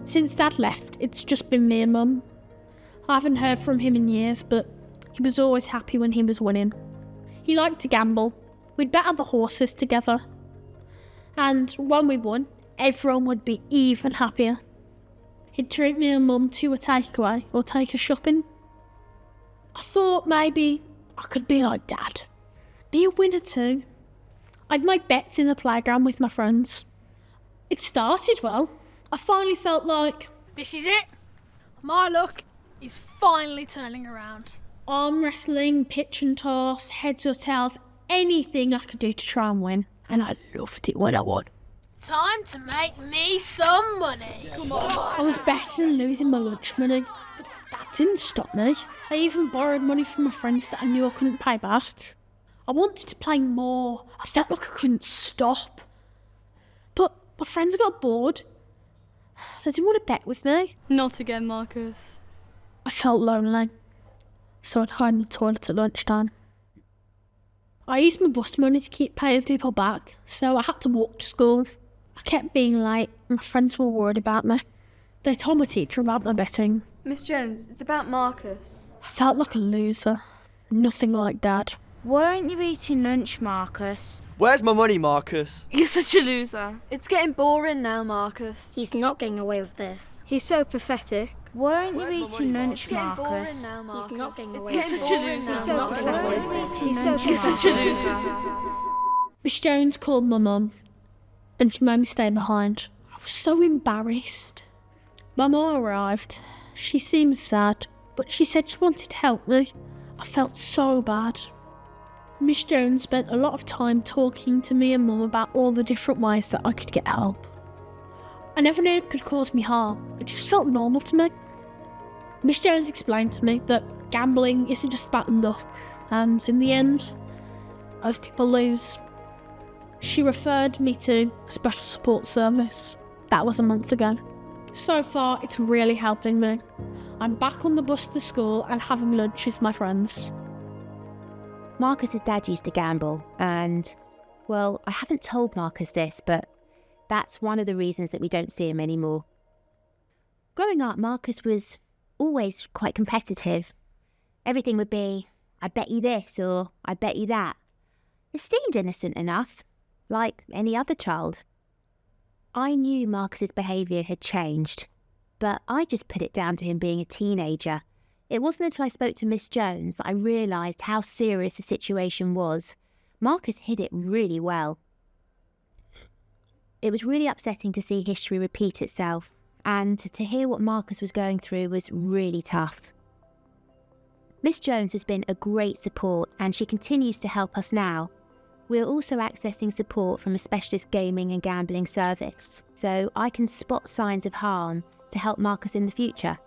Since Dad left, it's just been me and Mum. I haven't heard from him in years, but he was always happy when he was winning. He liked to gamble. We'd bet on the horses together. And when we won, everyone would be even happier. He'd treat me and Mum to a takeaway or take us shopping. I thought maybe I could be like Dad. Be a winner too. I'd make bets in the playground with my friends. It started well. I finally felt like, this is it. My luck is finally turning around. Arm wrestling, pitch and toss, heads or tails, anything I could do to try and win. And I loved it when I won. Time to make me some money. Come on. I was better than losing my lunch money, but that didn't stop me. I even borrowed money from my friends that I knew I couldn't pay back. I wanted to play more. I felt like I couldn't stop. But my friends got bored. They didn't want to bet with me. Not again, Marcus. I felt lonely, so I'd hide in the toilet at lunchtime. I used my bus money to keep paying people back, so I had to walk to school. I kept being late, and my friends were worried about me. They told my teacher about my betting. Miss Jones, it's about Marcus. I felt like a loser. Nothing like Dad. Weren't you eating lunch, Marcus? Where's my money, Marcus? You're such a loser. It's getting boring now, Marcus. He's not getting away with this. He's so pathetic. Weren't you eating lunch, It's getting boring Marcus? now, Marcus. He's not getting away You're with such a this. loser. He's so not getting away with pathetic. this. He's so You're such a pathetic. loser. Miss Jones called my mum, and she made me stay behind. I was so embarrassed. My mum arrived. She seemed sad, but she said she wanted to help me. I felt so bad. Miss Jones spent a lot of time talking to me and Mum about all the different ways that I could get help. I never knew it could cause me harm. It just felt normal to me. Miss Jones explained to me that gambling isn't just about luck, and in the end, most people lose. She referred me to a special support service. That was a month ago. So far, it's really helping me. I'm back on the bus to school and having lunch with my friends. Marcus's dad used to gamble, and, well, I haven't told Marcus this, but that's one of the reasons that we don't see him anymore. Growing up, Marcus was always quite competitive. Everything would be, I bet you this, or I bet you that. It seemed innocent enough, like any other child. I knew Marcus's behaviour had changed, but I just put it down to him being a teenager. It wasn't until I spoke to Miss Jones that I realised how serious the situation was. Marcus hid it really well. It was really upsetting to see history repeat itself, and to hear what Marcus was going through was really tough. Miss Jones has been a great support, and she continues to help us now. We're also accessing support from a specialist gaming and gambling service, so I can spot signs of harm to help Marcus in the future.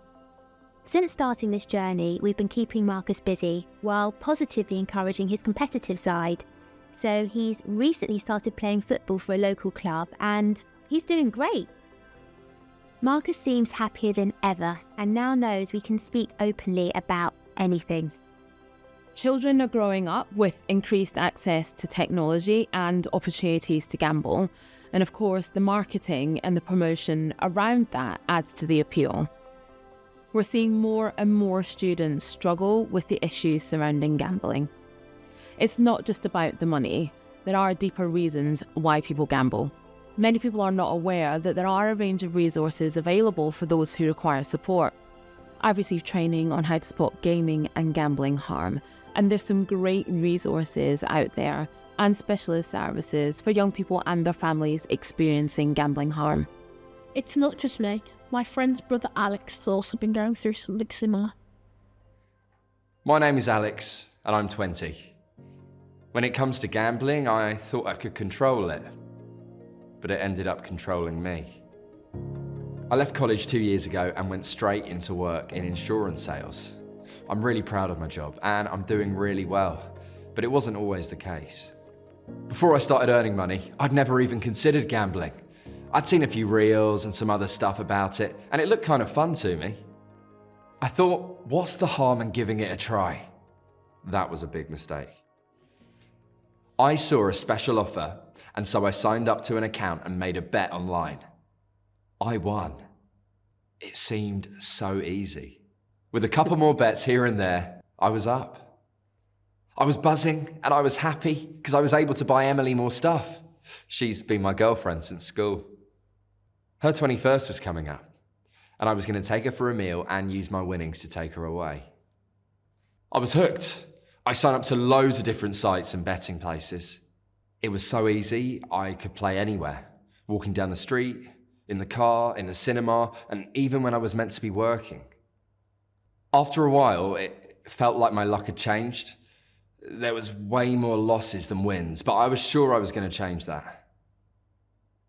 Since starting this journey, we've been keeping Marcus busy while positively encouraging his competitive side. So he's recently started playing football for a local club, and he's doing great. Marcus seems happier than ever and now knows we can speak openly about anything. Children are growing up with increased access to technology and opportunities to gamble. And of course, the marketing and the promotion around that adds to the appeal. We're seeing more and more students struggle with the issues surrounding gambling. It's not just about the money. There are deeper reasons why people gamble. Many people are not aware that there are a range of resources available for those who require support. I've received training on how to spot gaming and gambling harm, and there's some great resources out there and specialist services for young people and their families experiencing gambling harm. It's not just me. My friend's brother Alex has also been going through something similar. My name is Alex, and I'm 20. When it comes to gambling, I thought I could control it, but it ended up controlling me. I left college 2 years ago and went straight into work in insurance sales. I'm really proud of my job, and I'm doing really well, but it wasn't always the case. Before I started earning money, I'd never even considered gambling. I'd seen a few reels and some other stuff about it, and it looked kind of fun to me. I thought, what's the harm in giving it a try? That was a big mistake. I saw a special offer, and so I signed up to an account and made a bet online. I won. it seemed so easy. With a couple more bets here and there, I was up. I was buzzing and I was happy because I was able to buy Emily more stuff. She's been my girlfriend since school. Her 21st was coming up, and I was going to take her for a meal and use my winnings to take her away. I was hooked. I signed up to loads of different sites and betting places. It was so easy, I could play anywhere. Walking down the street, in the car, in the cinema, and even when I was meant to be working. After a while, it felt like my luck had changed. There was way more losses than wins, but I was sure I was going to change that.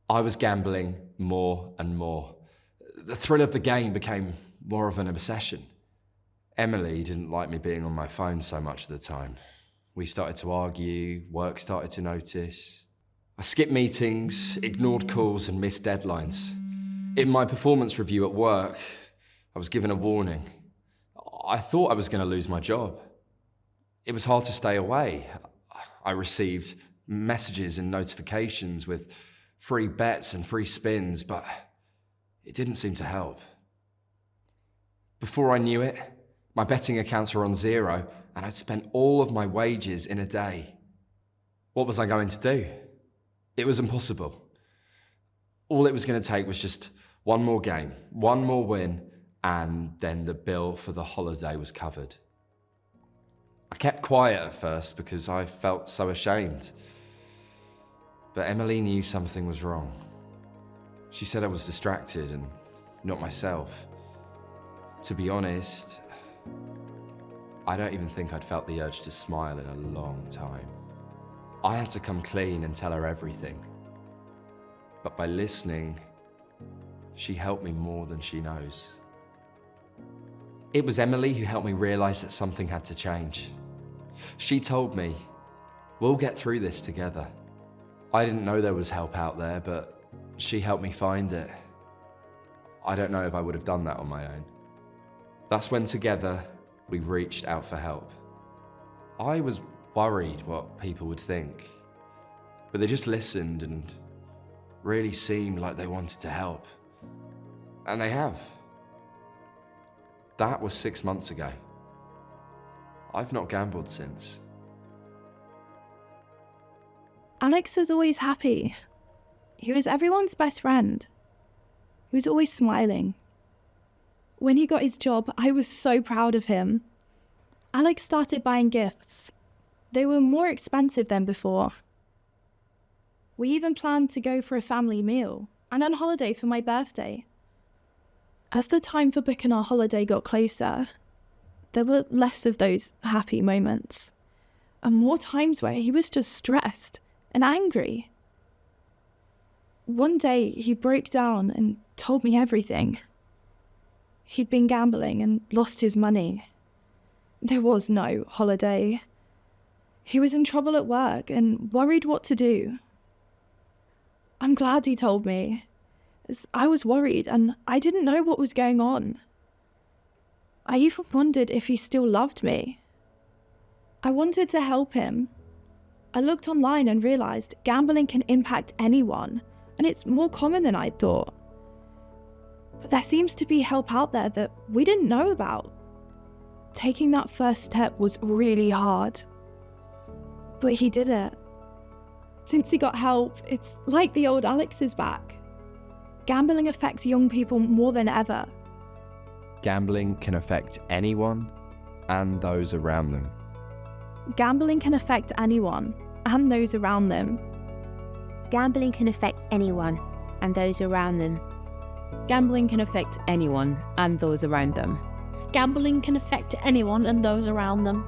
I was gambling more and more. The thrill of the game became more of an obsession. Emily didn't like me being on my phone so much of the time. We started to argue, work started to notice. I skipped meetings, ignored calls, and missed deadlines. In my performance review at work, I was given a warning. I thought I was going to lose my job. It was hard to stay away. I received messages and notifications with free bets and free spins, but it didn't seem to help. Before I knew it, my betting accounts were on zero, and I'd spent all of my wages in a day. What was I going to do? It was impossible. All it was going to take was just one more game, one more win, and then the bill for the holiday was covered. I kept quiet at first because I felt so ashamed. But Emily knew something was wrong. She said I was distracted and not myself. To be honest, I don't even think I'd felt the urge to smile in a long time. I had to come clean and tell her everything. But by listening, she helped me more than she knows. It was Emily who helped me realize that something had to change. She told me, we'll get through this together. I didn't know there was help out there, but she helped me find it. I don't know if I would have done that on my own. That's when together we reached out for help. I was worried what people would think, but they just listened and really seemed like they wanted to help. And they have. That was 6 months ago. I've not gambled since. Alex was always happy. He was everyone's best friend. He was always smiling. When he got his job, I was so proud of him. Alex started buying gifts. They were more expensive than before. We even planned to go for a family meal and on holiday for my birthday. As the time for booking our holiday got closer, there were less of those happy moments, and more times where he was just stressed and angry. One day he broke down and told me everything. He'd been gambling and lost his money. There was no holiday. He was in trouble at work and worried what to do. I'm glad he told me, as I was worried and I didn't know what was going on. I even wondered if he still loved me. I wanted to help him. I looked online and realised gambling can impact anyone, and it's more common than I thought. But there seems to be help out there that we didn't know about. Taking that first step was really hard. But he did it. Since he got help, it's like the old Alex is back. Gambling affects young people more than ever. Gambling can affect anyone and those around them. Gambling can affect anyone and those around them. Gambling can affect anyone and those around them. Gambling can affect anyone and those around them. Gambling can affect anyone and those around them.